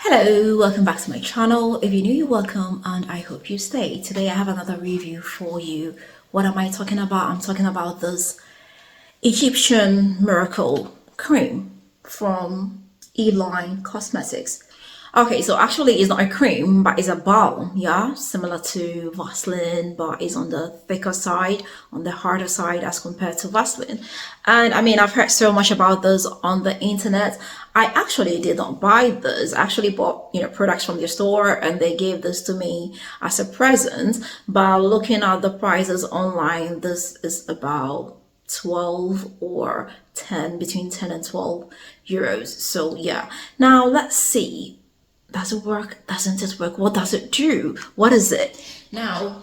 Hello, welcome back to my channel. If you're new, you're welcome and I hope you stay. Today I have another review for you. What am I talking about? I'm talking about this Egyptian miracle cream from Eveline Cosmetics. Okay, so actually it's not a cream, but it's a balm, yeah, similar to Vaseline, but it's on the thicker side, on the harder side as compared to Vaseline. And I mean, I've heard so much about this on the internet. I actually did not buy this. I actually bought, products from the store and they gave this to me as a present. But looking at the prices online, this is about 12 or 10, between 10 and 12 euros. So yeah, now let's see. Does it work? Doesn't it work? What does it do? What is it? Now,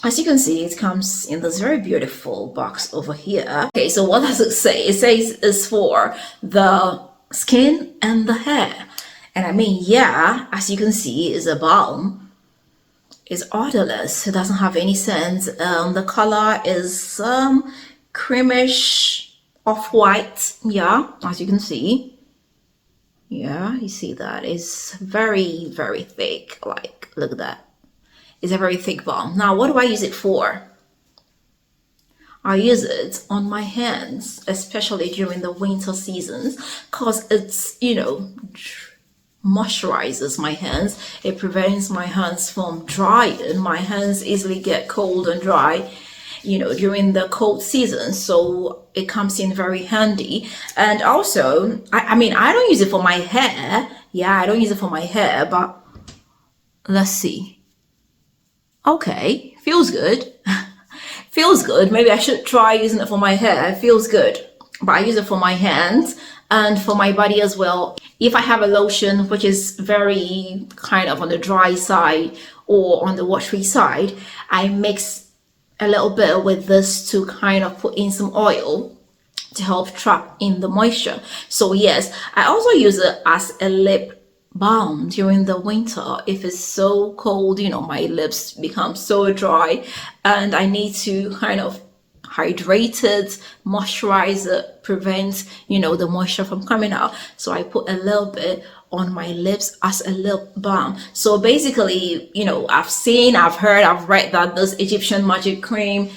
as you can see, it comes in this very beautiful box over here. Okay, so what does it say? It says it's for the skin and the hair. And I mean, yeah, as you can see, it's a balm. It's odorless. It doesn't have any scent. The color is creamish off-white. Yeah, as you can see. Yeah, you see that it's very, very thick. Like, look at that. It's a very thick balm. Now, what do I use it for? I use it on my hands, especially during the winter seasons, because it's, moisturizes my hands. It prevents my hands from drying. My hands easily get cold and dry during the cold season, so it comes in very handy. And also I mean, I don't use it for my hair. Yeah, I don't use it for my hair, but let's see. Okay, feels good. Feels good. Maybe I should try using it for my hair. It feels good, but I use it for my hands and for my body as well. If I have a lotion which is very kind of on the dry side or on the watery side, I mix a little bit with this to kind of put in some oil to help trap in the moisture. So yes, I also use it as a lip balm during the winter. If it's so cold, my lips become so dry and I need to kind of hydrate it, moisturize it, prevent the moisture from coming out. So I put a little bit on my lips as a lip balm. So basically, I've heard, I've read that this Egyptian magic cream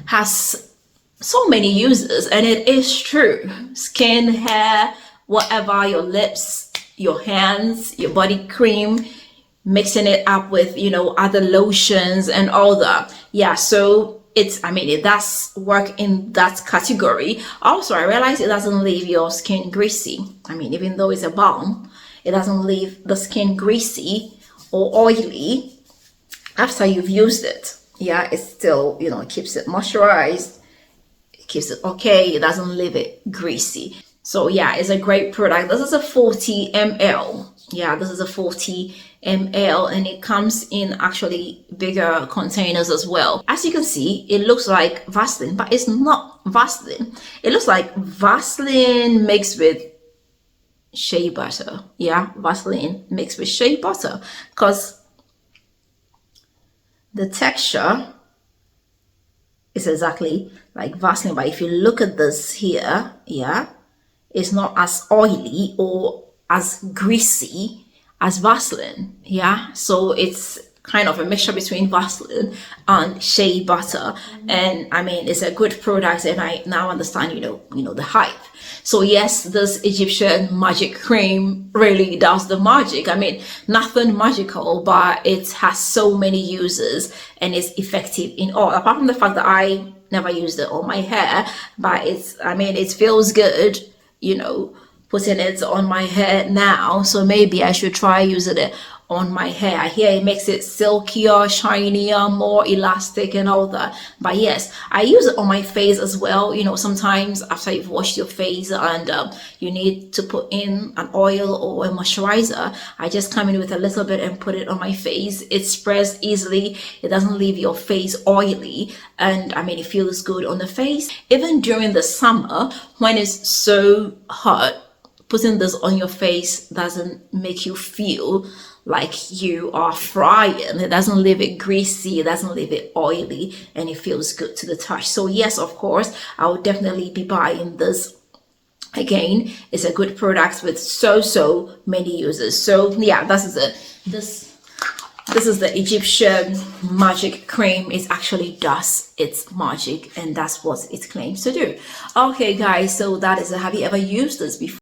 has so many uses, and it is true. Skin, hair, whatever, your lips, your hands, your body cream, mixing it up with other lotions and all that. Yeah, so it does work in that category. Also, I realize it doesn't leave your skin greasy. Even though it's a balm, it doesn't leave the skin greasy or oily after you've used it. Yeah, it still, it keeps it moisturized. It keeps it okay. It doesn't leave it greasy. So yeah, it's a great product. This is a 40 ml. Yeah, this is a 40 ml and it comes in actually bigger containers as well. As you can see, it looks like Vaseline, but it's not Vaseline. It looks like Vaseline mixed with shea butter. Yeah, Vaseline mixed with shea butter, because the texture is exactly like Vaseline. But if you look at this here, yeah, it's not as oily or as greasy as Vaseline. Yeah, so it's kind of a mixture between Vaseline and shea butter. And it's a good product, and I now understand the hype. So yes, this Egyptian magic cream really does the magic. Nothing magical, but it has so many uses and it's effective in all, apart from the fact that I never used it on my hair. But it feels good, putting it on my hair now, so maybe I should try using it on my hair. I hear it makes it silkier, shinier, more elastic and all that. But yes, I use it on my face as well. Sometimes after you've washed your face and you need to put in an oil or a moisturizer, I just come in with a little bit and put it on my face. It spreads easily. It doesn't leave your face oily, and it feels good on the face. Even during the summer when it's so hot, putting this on your face doesn't make you feel like you are frying. It doesn't leave it greasy, it doesn't leave it oily, and it feels good to the touch. So yes, of course, I would definitely be buying this Again, it's a good product with so many uses. So yeah, this is it. This is the Egyptian magic cream. It actually does its magic, and that's what it claims to do. Okay guys, so that is it. Have you ever used this before?